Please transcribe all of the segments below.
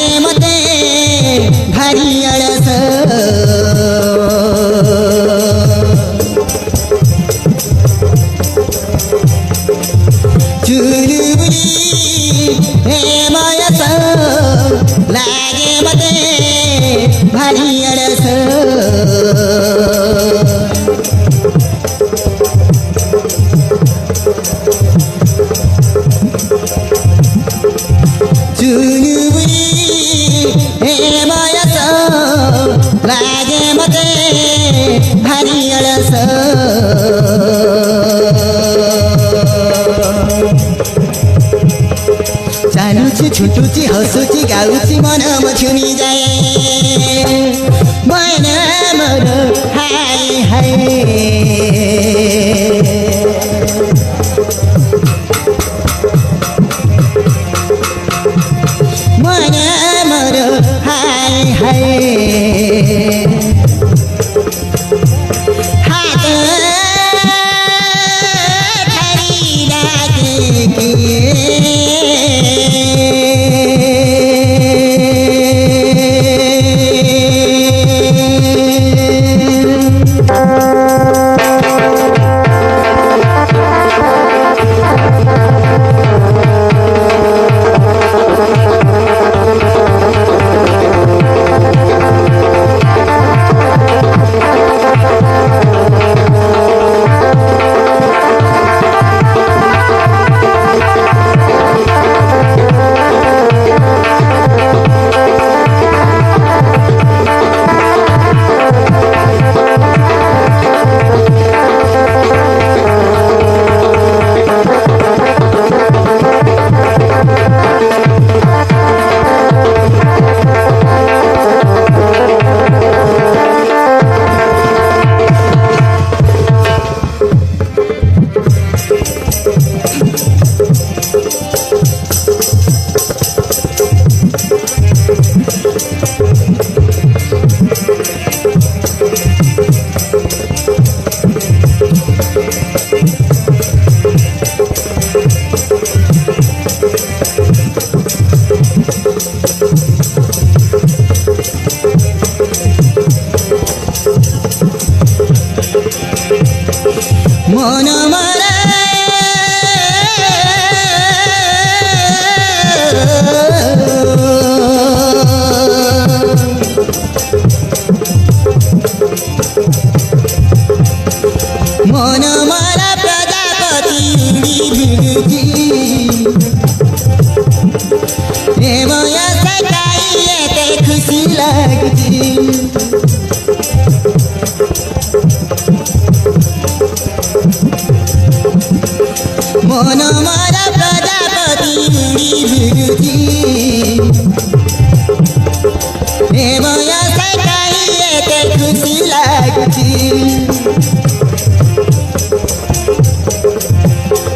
लागे मते भारी आळस चुलबुली प्रेमायस लागे मते भारी आळस लागे मते भारी आळस चालुची छुटुची हसुची गाउची मन मछुनी जाए मन मर हाय हाय मन मर हाय हाय हात धरी लागे मन मरा मन मरा प्रजापति भिगुची प्रेमया सकाइले ते खुशी लागुची मन मरा प्रजापति भिगुची प्रेमया सकाइले ते खुशी लागुची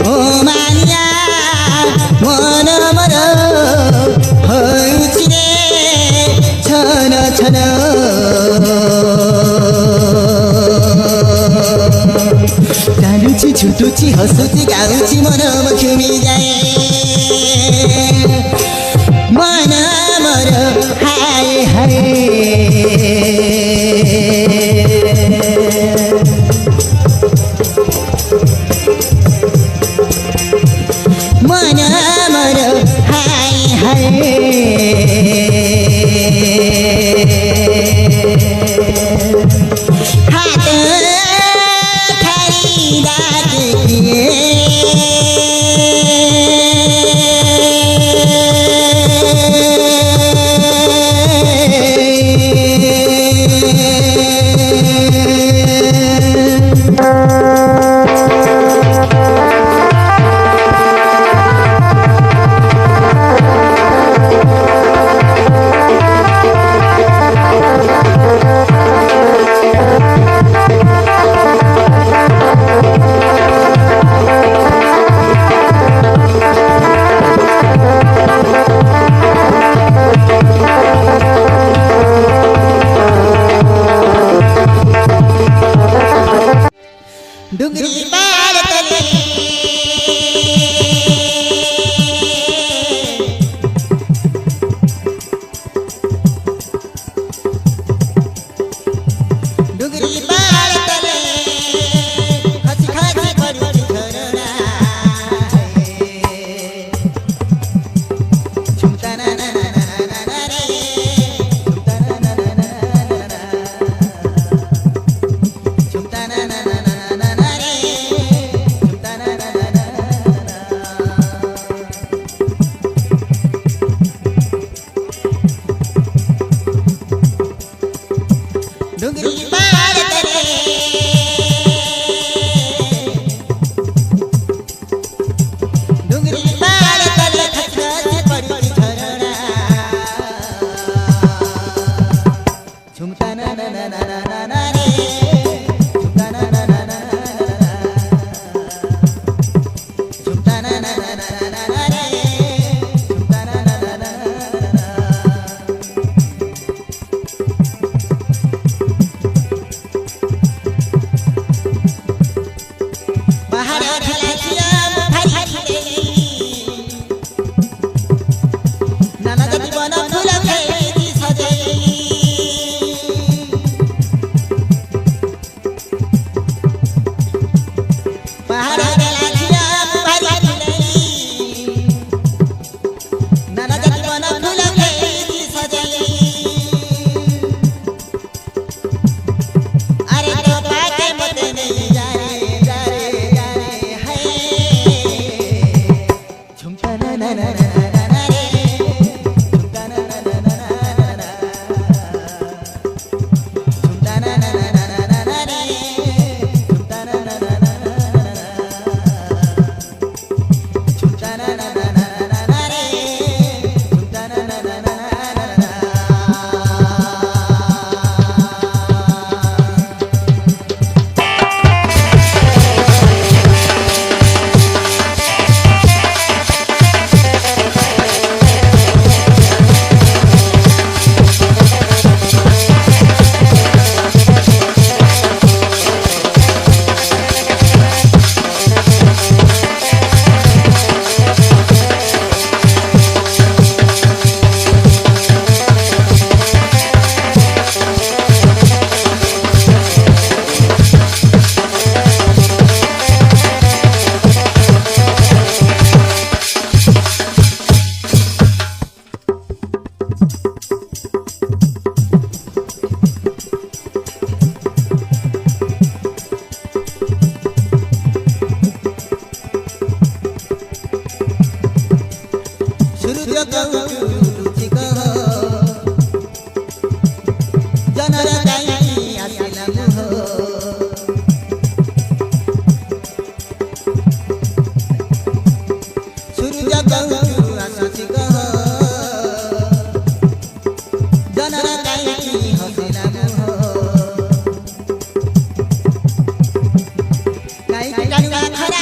ओ मानिया मन मर हौची रे छन छन चालुची छुटुची हसुची गाउची मन मछुमी जाए मन मर हाय हाय मन मर हाय हाय हात धरी लागे डुंगरी पार तले डुंगरी पार तले डुंगरी पार तले खचखच पडुची झरणा झुमता ना ना ना ना ना ना रे झुमता ना ना ना ना झुमता ना ना ना ना ना रे झुमता ना ना ना ना बाहर ढलाचिया भारी देई नाना जति बन फूल खेली सजेई बाहर ढलाचिया भारी देई नाना जति बन फूल खेली सजेई अरे तो पाके मत नहीं जा रे जा रे जा रे है झुमता ना ना ना ना ना रे झुमता ना ना ना ना ना झुमता ना ना ना ना ना रे झुमता ना ना ना ना झुमता ना ना ना ना ना रे झुमता ना ना ना ना सूर्य कहूची कह जनर काई आसिला मुह सूर्य कहूचु आसुची कह जनर काई हसिला मुह काई कानुआ खरा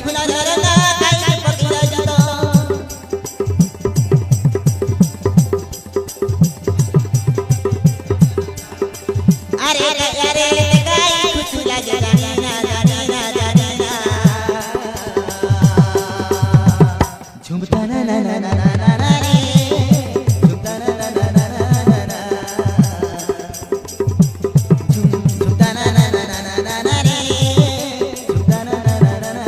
फुला झरना काई पतिरा जतो अरे अरे काई फुला झरना झरना झरना झुमता ना ना ना ना ना रे झुमता ना ना ना ना ना झुमता ना ना ना ना ना रे झुमता ना ना ना ना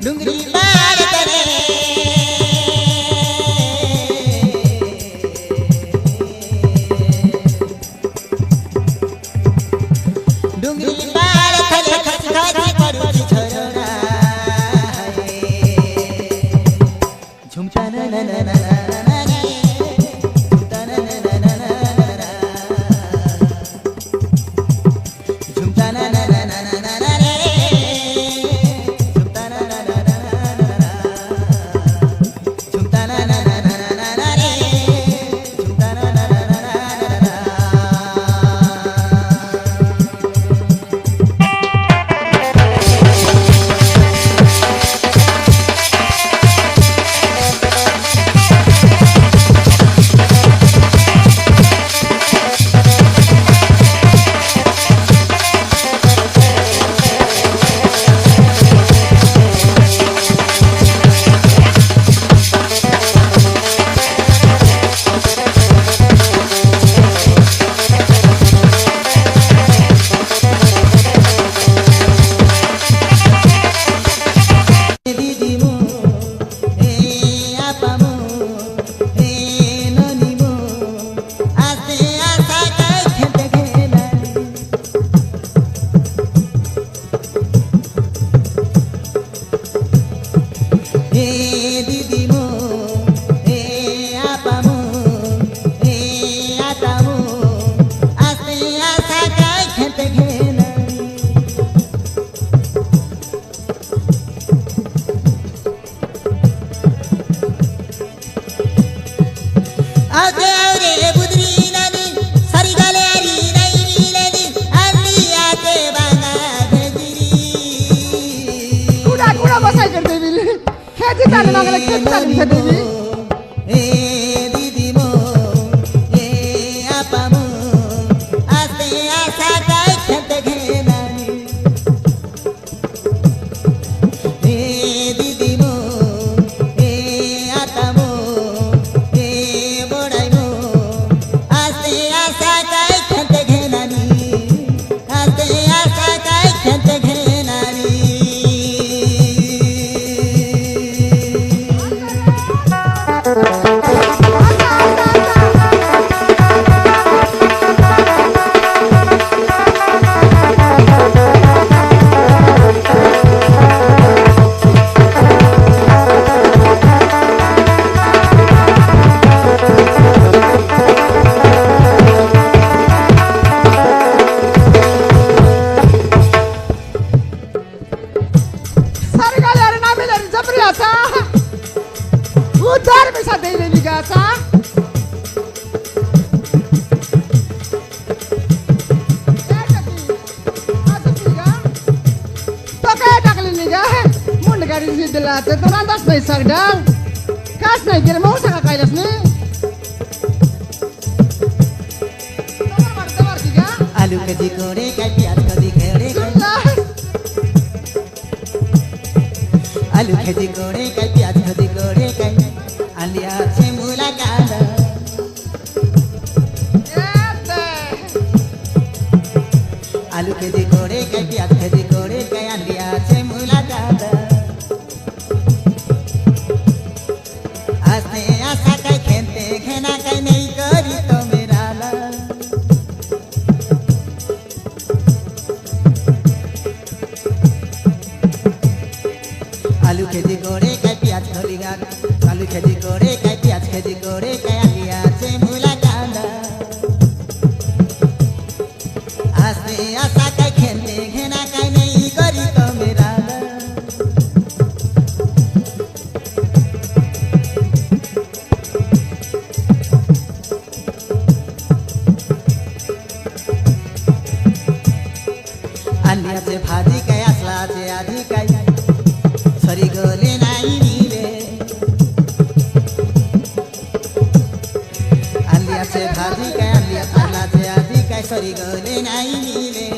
डुंगरी पार तले डुंगरी पार तले खचखच पडुची झरणा झुमता ना ना ना ना ना रे झुमता ना ना ना ना ना झुमता ना ना ना ना ना रे झुमता ना ना ना ना আজি তালে নগলে কে তালে দিছে দিবি এ দিদি মো এ আপা মো আস্তে আশা কাই খেতে ঘেনানি এ দিদি মো এ আতা মো এ বড়াই মো আস্তে আশা কাই খেতে ঘেনানি আস্তে আশা কাই খেতে ঘেনানি सरगाले ना मिले जबरी आता उधार में सा दे लेनी गाता तो काय टाकली निगा मुंड गाडी दिलाते तो नांदाच नाही सरडाल काच नाही गेले मग सगळा कायलाच नाही आलू कधी कोडे काय प्याज कधी खेडे आलू कधी कोडे काय प्याज कधी कोडे काय आलियाचे मुलाकात आलू कधी कोडे काय प्याज कधी कोडे काय आलियाचे मुलाकात आस्ते आशा काय खेळते घेना काय नाही करी तो मेराला आलू खेती कोडे काय प्याज खोली गाड आलू खेती कोडे काय प्याज खेती कोडे काय आलियाचे मुलाकात आस्ते आशा काय खेळते घेना काय नाही करी तो मेराला आलियाचे भाजी काय असलाचे आधी काय सरी गले नाही मिले आलियाचे भाजी काय आलिया असलाचे आधी काय सरी गले नाही मिले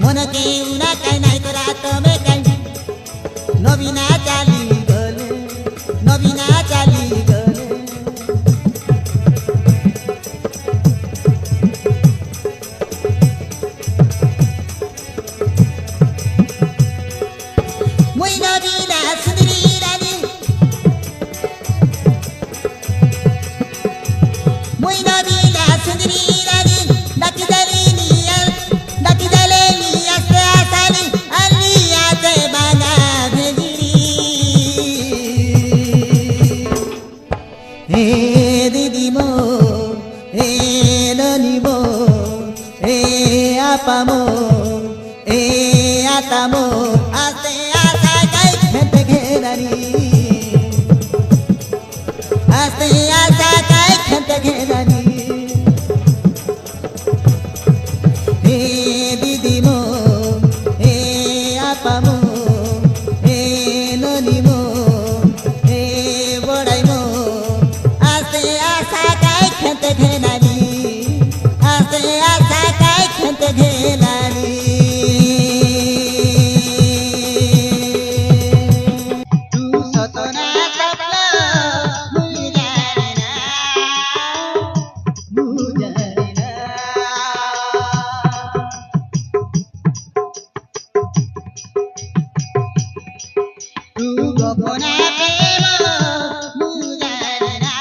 मन के उना काय नाही तर आता मे काय नवीना चाली गले नवीना चाली गले Muy navina sundri rani Muy navina sundri rani Daki dalini ase asani Aliya te bana bhejiri Hey didi mo Hey nani mo Hey apa mo Hey ata mo Aste asa kai khete ghenani Aste asa kai khete ghenani Hey didi mo Hey apa mo Hey nani mo Hey bodai mo Aste asa kai khete ghenani Aste asa kai khete ghenani Tu satana tapla mujarina Tu gopona prema mujarina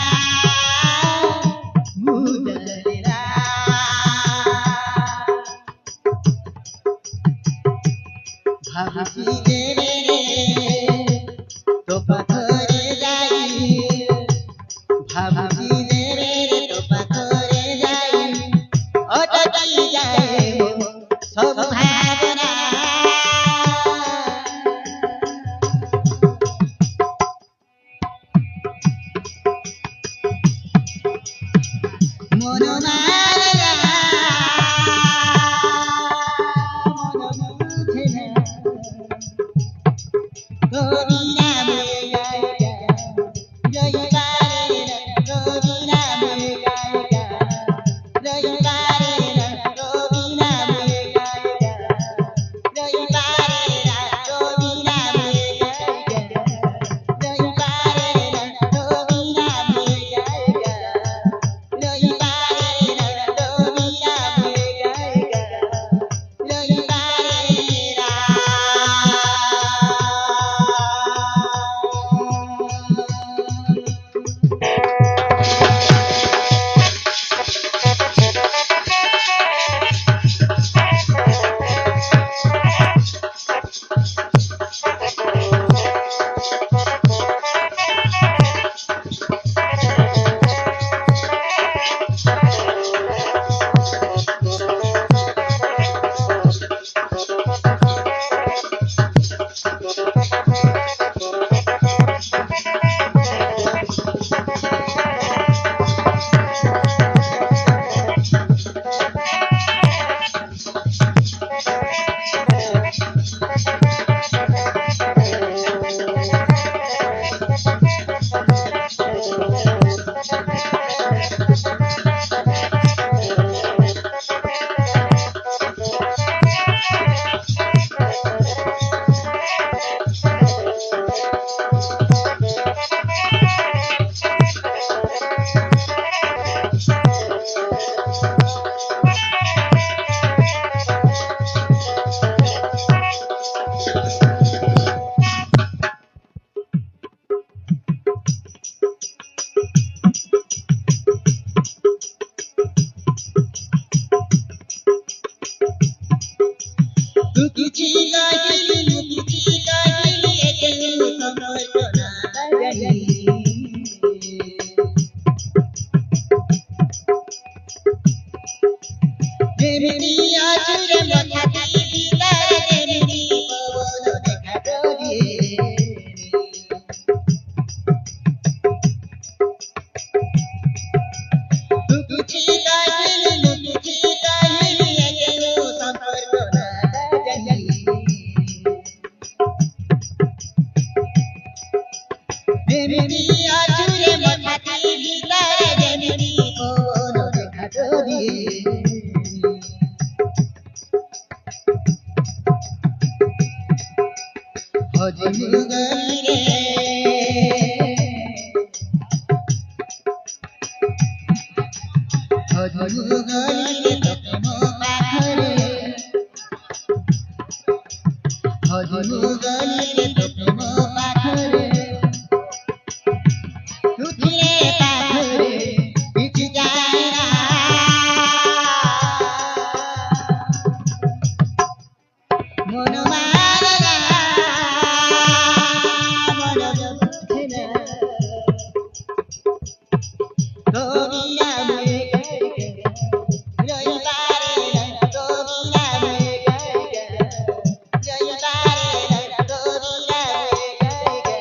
भाभी तेरे तो पथरे जाई भाभी तेरे तो पथरे जाई अटकी जाए सब भावना মনো মায়া যেমনি আছুরে মথাটি ভিতরে যেমনি পবন দেখা দিয়ে লুকুচি কাহিনী একেও সম্পর্ক না জানি যেমনি আছুরে মথাটি ভিতরে যেমনি পবন দেখা দিয়ে হজমুগলি রে তপন পাখরে হজমুগলি রে তপন পাখরে তুথিলে পাখরে কিছু যায় না মন মানে না মন বুঝে না রবিরা মে রবিবারে রবিরা মে রবিবারে রবিরা মে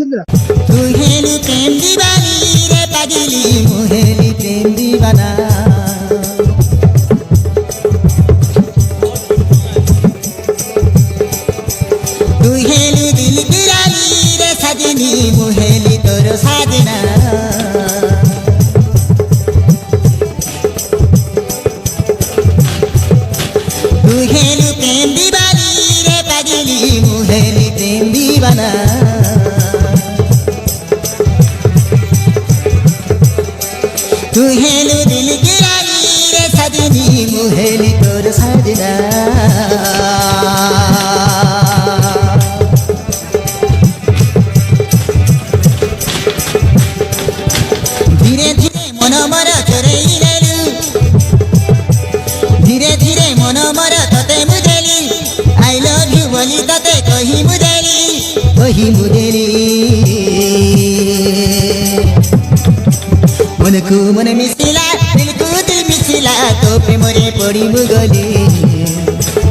तुहेली प्रेम दीवानी रे पगली मुहेली प्रेम दीवाना तुहेली दिल की रानी रे सजनी मुहेली तोर साजना तुहेली प्रेम दीवानी रे पगली मुहेली प्रेम दीवाना तुहेलु दिल की रानी रे सजनी मुहेली तोर साजना धीरे धीरे मन मर चोरई नेलु धीरे धीरे मन मर तते मुदेली आई लव यू बोली तते कही मुदेली मनकु मन मिसिला दिलकु दिल मिसिला तो प्रेमरे पड़ी मुगले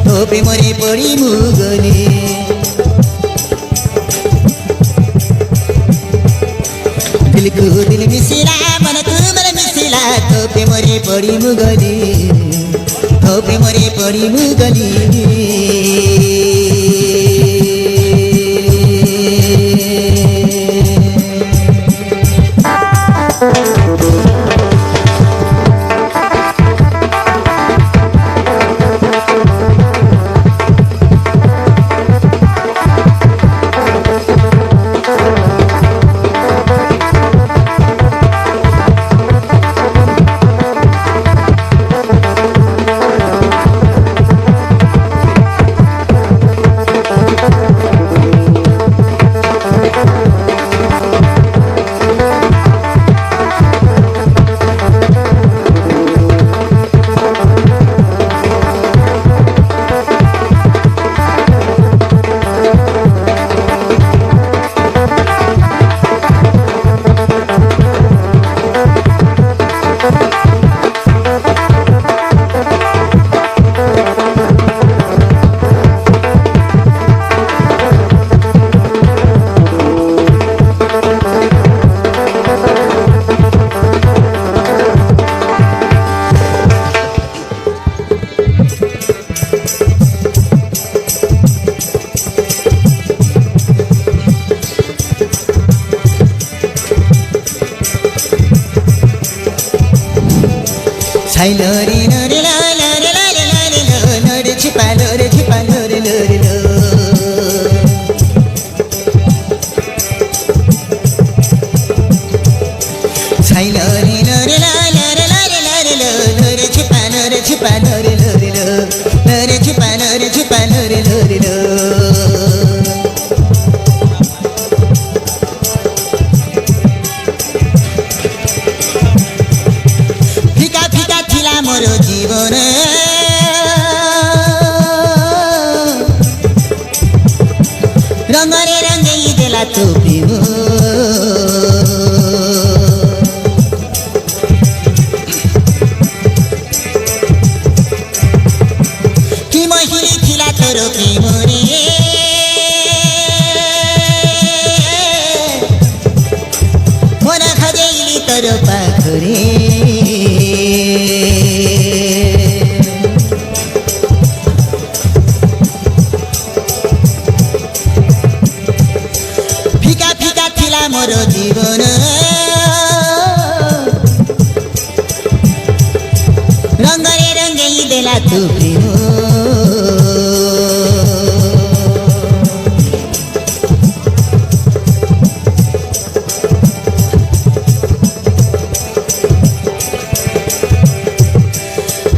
तो प्रेमरे पड़ी मुगले दिलकु दिल मिसिला मनकु मन मिसिला तो प्रेमरे पड़ी मुगले तो प्रेमरे पड़ी मुगले छैन रे नरे ला ला रे ला रे ला रे लो नरे छिपा रे लो छैन रे नरे ला ला रे ला रे ला रे लो नरे छिपा रे लो नरे छिपा रे लो फिका फिका थिला मोरो जीवन रंगरे रंगई देला तो प्रेम कि महिली थिला तोरो प्रेम रे मन खजेली तोरो पाखरे मोरो जीवन रंगरे रंगई देला तू प्रेम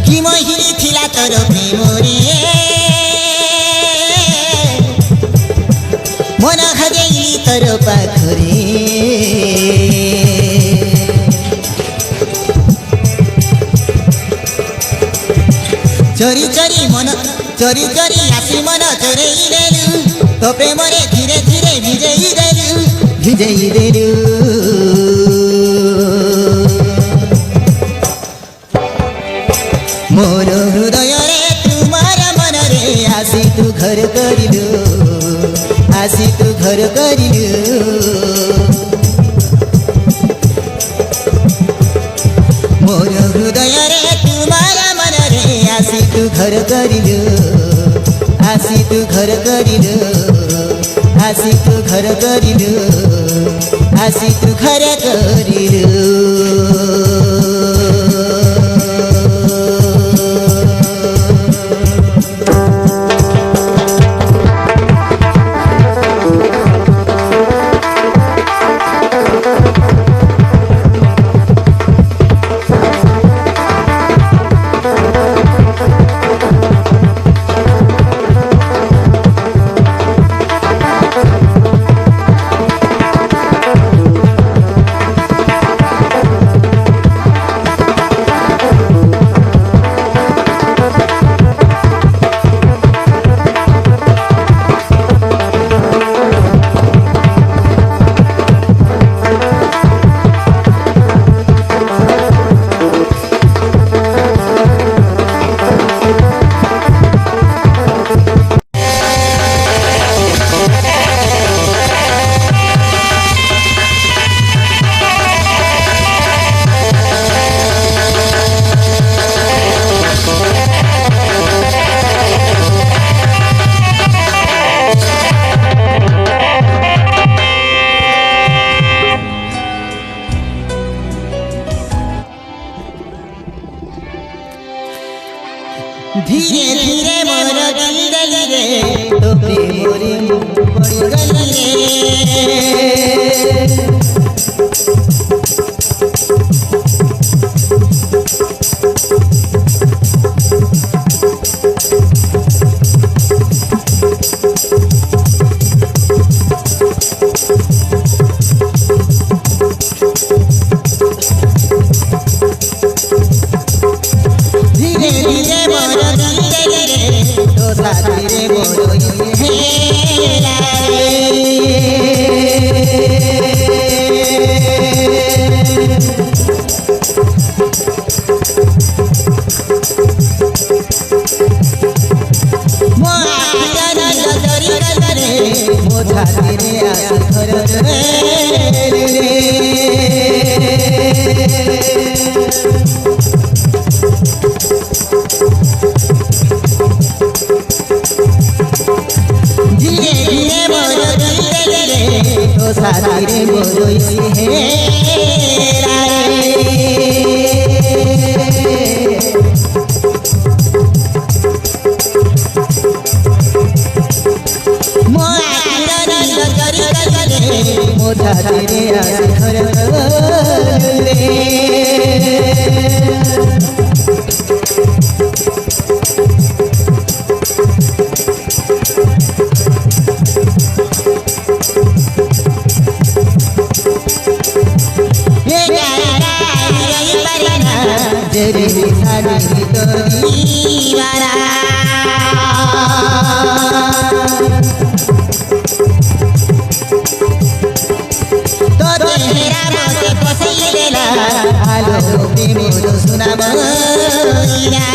कि महिली थिला तोरो प्रेम रे मन खजेली तोरो पाखरे चोरी चोरी आसी मन चोरेई देलु तो प्रेमरे धीरे धीरे भिजेई देलु मोर हृदय रे तुमार मन रे आसी तू घर करिलु मोर हृदय रे तुमार मन रे आसी तू घर करिलु धीरे धीरे मोर दिल गली रे तो प्रेम रे बड़ी गली ছাতিরে আসে ঘর রে जेरी सारी तोरी वाला तो तेरा मोते पसई देला आलो प्रेम तो सुना मोइला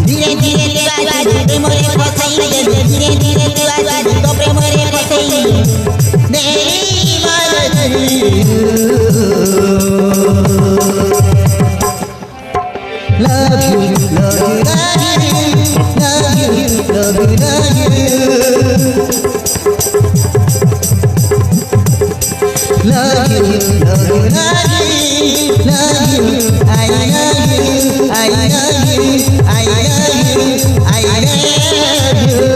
धीरे धीरे मोरे फसई धीरे धीरे तो प्रेम रे फसई मेरी love you love you love you love you love you love you love you love you I love you I love you I love you I love you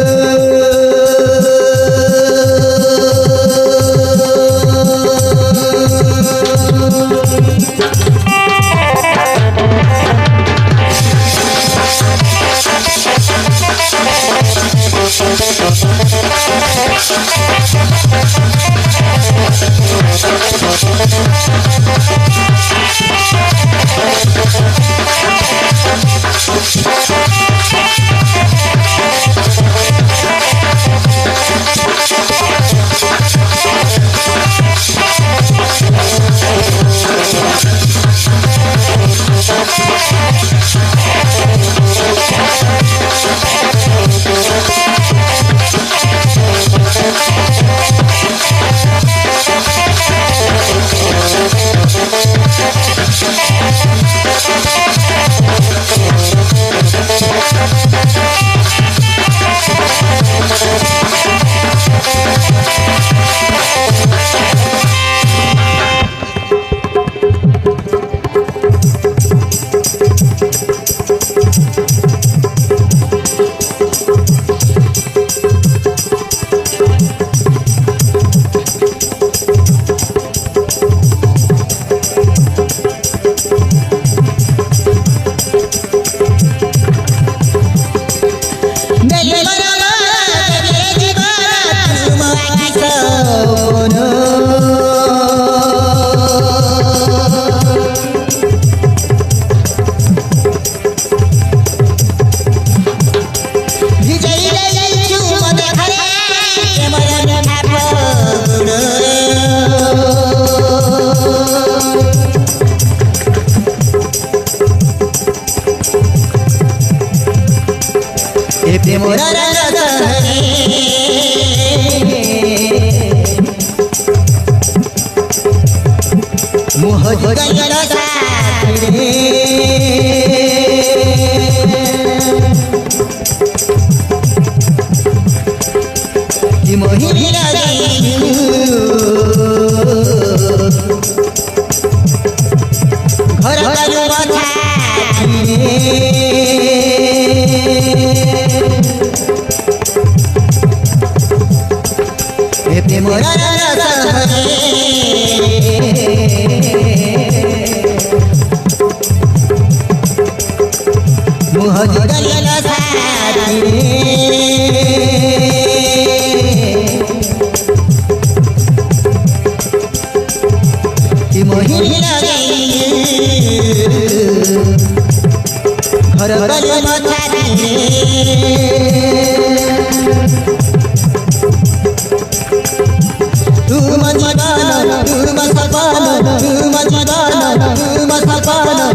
दीवाना तू मस्ताना तू मस्ताना तू मस्ताना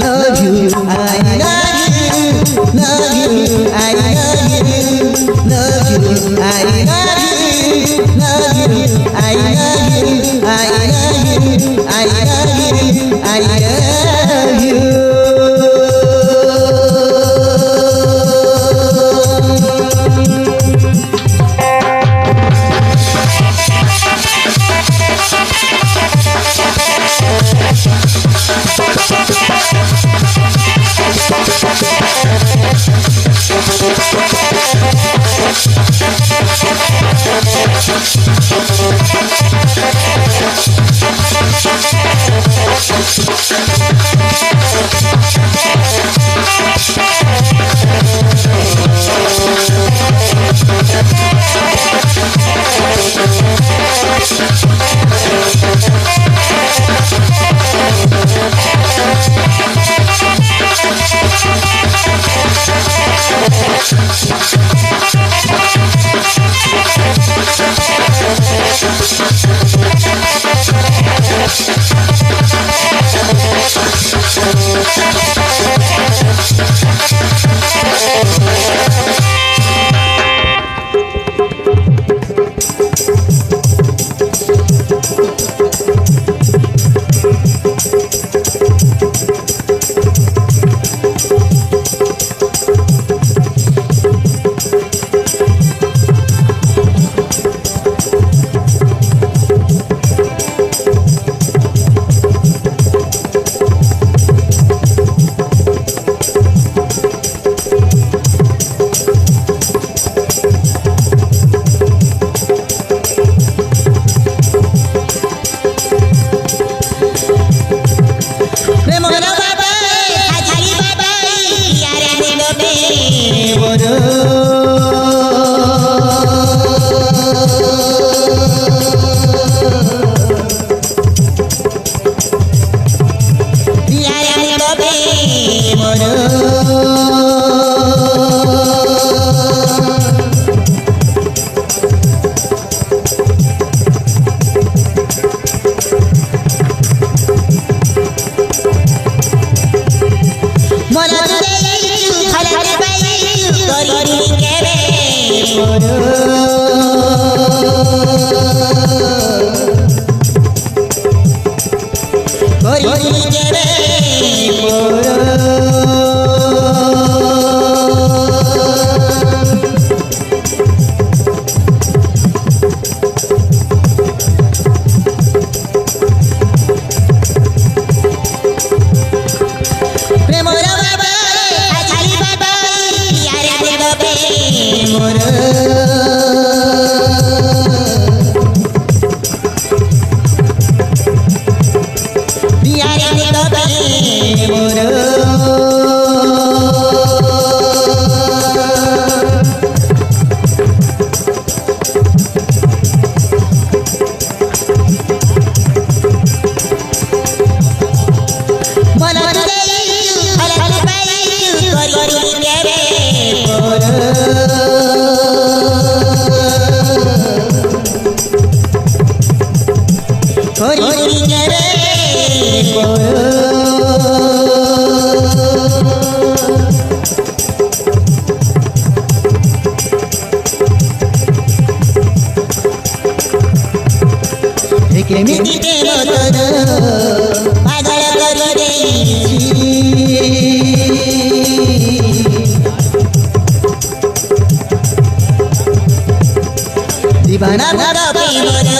love you I love you love you I love you love you I love you love you I love you I love you I love you I love you Dibana bada pimoro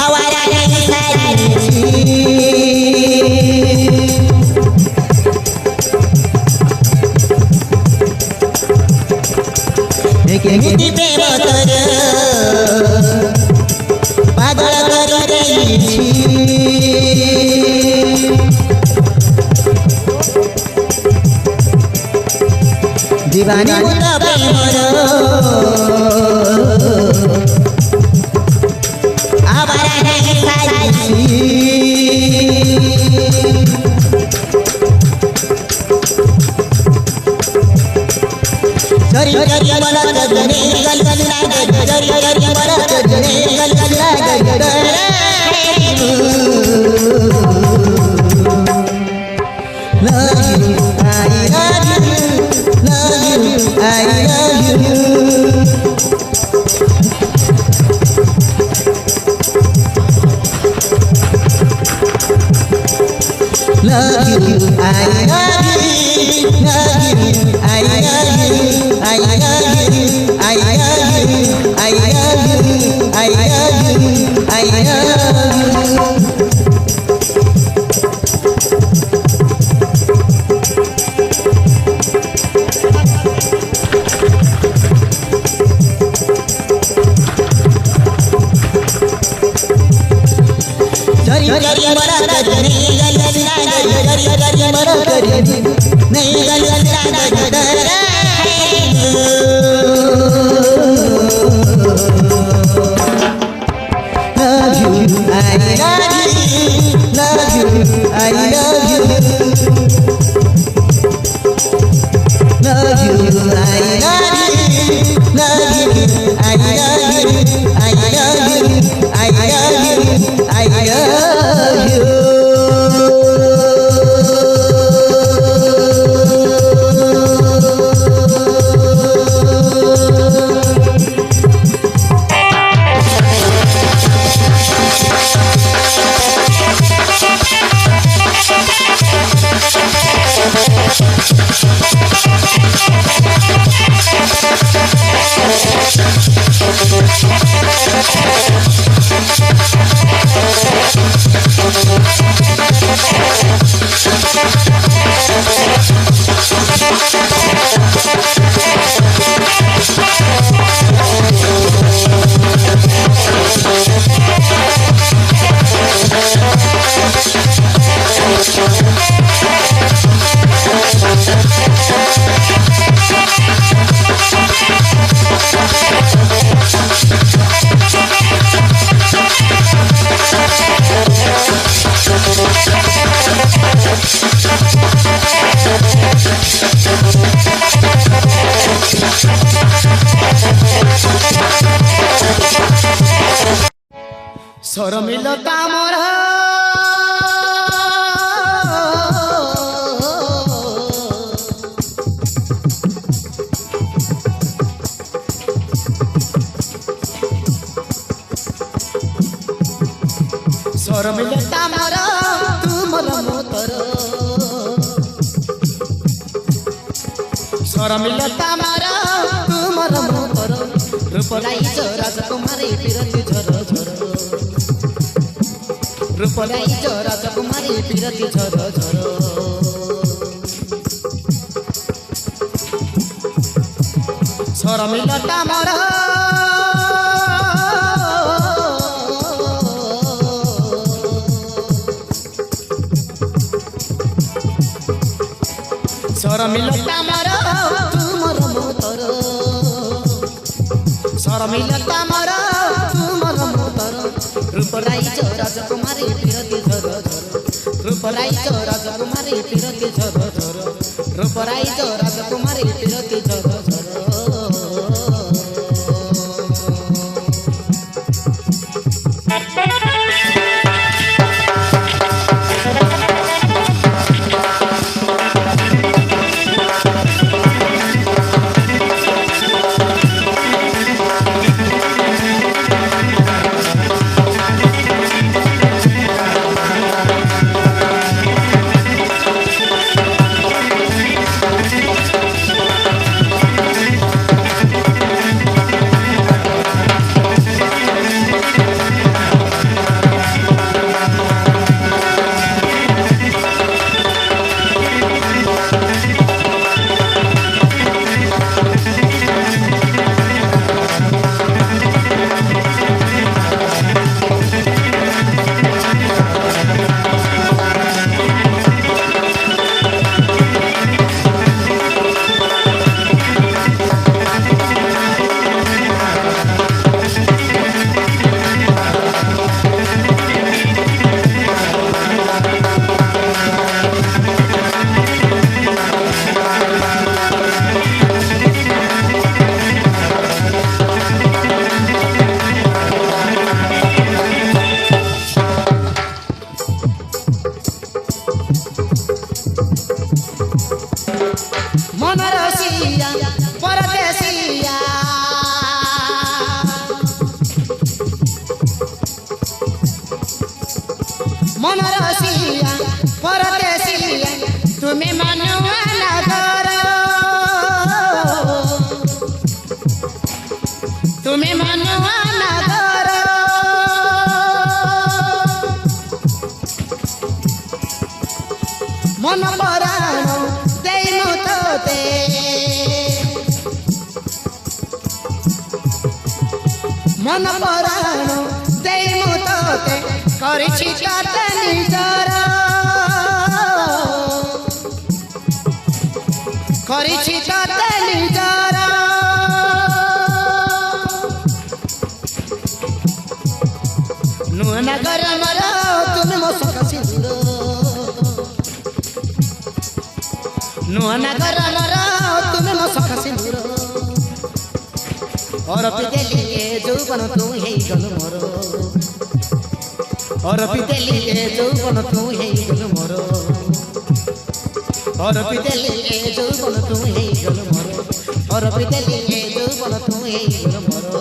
awara nagi saji Muti prema toro pagala kari deyichi Dibana bada pimoro awara nagi saji Sorry तजने गल गल लागे जरी जरी मरा तजने गल गल लागे Love you, I love you, love you, I love you. Love you, I love you, love you, I love you, I love you, I love you, I love you, I love you, I love you. जरी जरी मरा तजने गल गल लागे जरी जरी मरा तजने नहीं गल गल लागे Love you, I love you, love you, I love you. Love you, I love you, love you, I love you, I love you, I love you, I love you. শরমিলতা মোর শরমিলতা মোর তুমর মোতর শরমিলতা মোর তুমর মোতর রূপলাই রাজকুমারী পিরতি ঝর ঝর रूपलाई राजकुमारी पिरती झर झर शरमिलता मोर शरमिलता मोर तुमर मोतर शरमिलता मोर तुमर मोतर रूपलाई राजकुमारी पिरती झर झर रूपलाई राजकुमारी पिरती झर झर रूपलाई राजकुमारी पिरती झर झर मन रसिया परदेसिया तुम्हें मनुआ नगर तुम्हें मनुआ नगर मन पराण देनु तोते मन पराण देनु तोते करिछि तते निजर करिछि तते निजर नुआ नगर मर तुमे मो सखा सिंदूर नुआ नगर मर तुमे मो सखा सिंदूर और पितेली जौवन तू हे गलु मोर और पितेली जौवन तू हे गलु मोर और पितेली जौवन तू हे गलु मोर और पितेली जौवन तू हे गलु मोर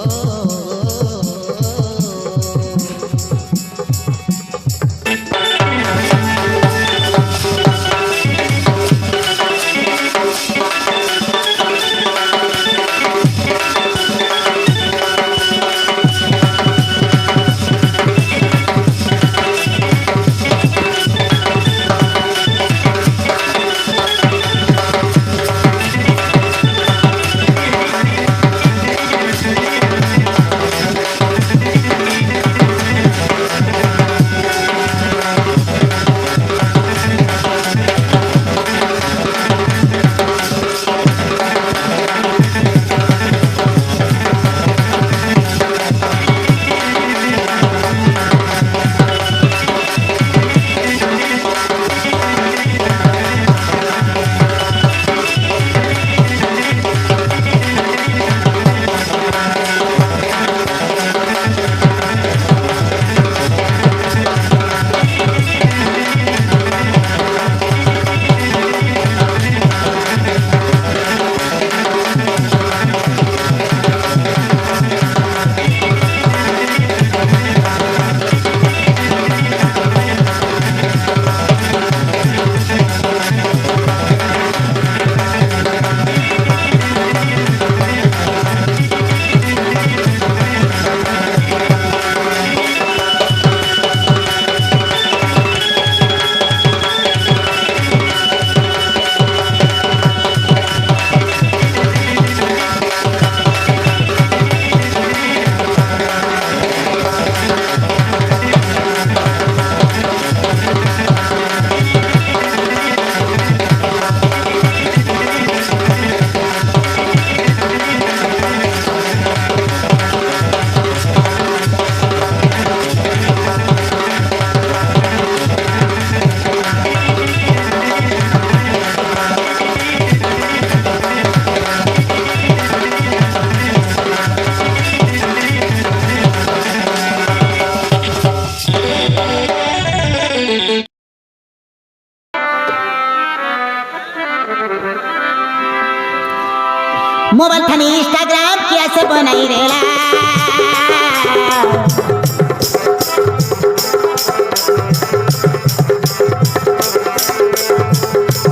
मोबाइल खानी इंस्टाग्राम कैसे बनाई रेला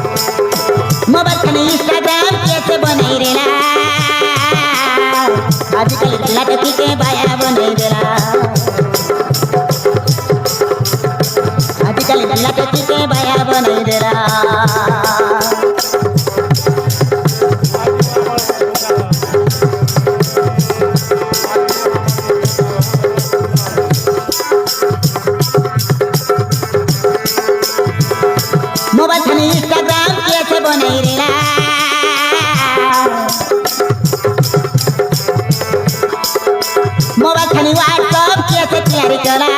मोबाइल खानी इंस्टाग्राम कैसे बनाई रेला आजकल लड़की के बाया बनाई देला आजकल लड़की के बाया बनाई देला मोबाइल खानी इंस्टाग्राम कैसे बनाई रेला मोबाइल खानी व्हाट्सएप कैसे तैयारी करा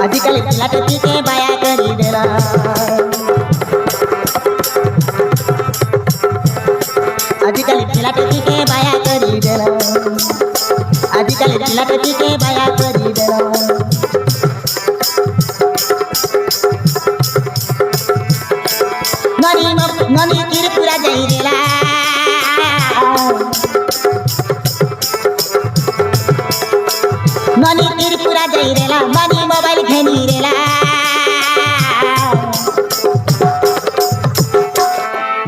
आजकल लड़की के बाया करी देला आजकल लड़की के बाया करी देला आजकल लड़की के बाया करी देला ननी त्रिपुरा जाई रेला मनी त्रिपुरा जइरेला मनी मोबाइल खेनिरेला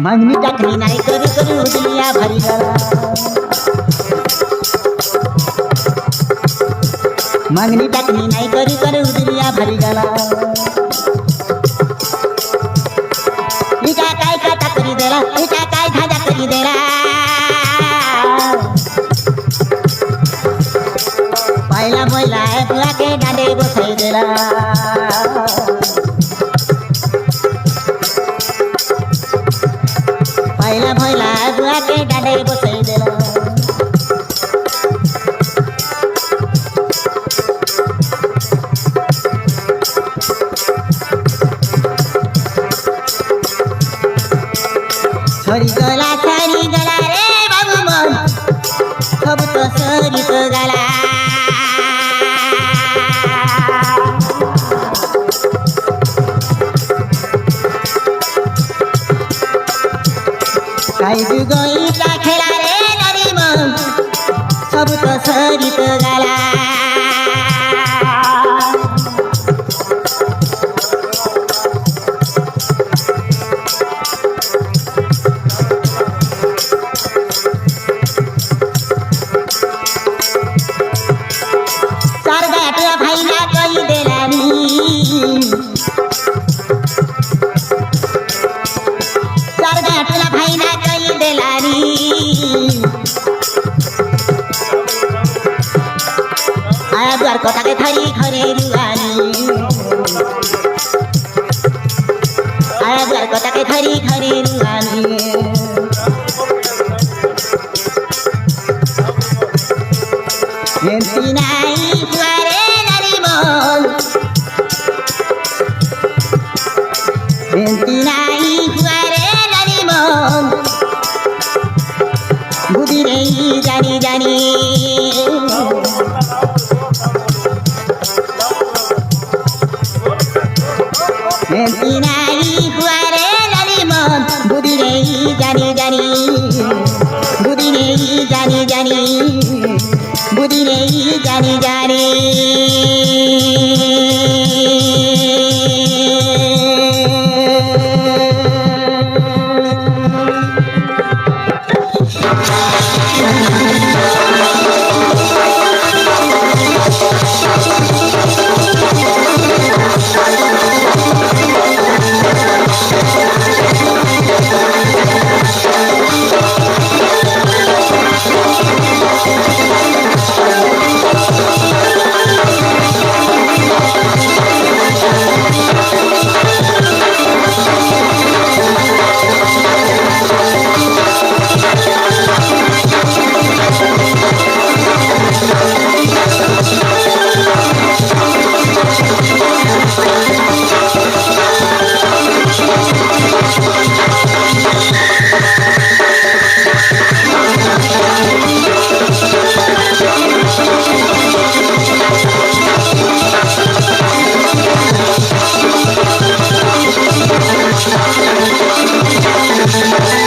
मागनी टाकली नाही करू करू दुनिया भरी गला मागनी टाकली नाही करू करू दुनिया भरी गला इका काय काटा करी देला इका काय धाजा करी देला पहिला महिला बुआ के डांडे बसाई देला पहिला महिला बुआ के डांडे बसाई देला छरी गला रे बाबू मन सब तो सरी तो गला काई गई का खेला रे नारी मन सब तो सरी तो गला चार गाठिया भाई ना कई देलानी चार गाठिया भाई ना कई देलानी आया द्वार कोटा के थारी घरे रुआनी आया द्वार कोटा के थारी घरे रुआनीEnti nai fuare narimolEnti nai fuare narimol Budi rei jani janiEnti nai fuare narimol Budi rei jani jani Budi rei jani jani बुद्धि नहीं जानी जानी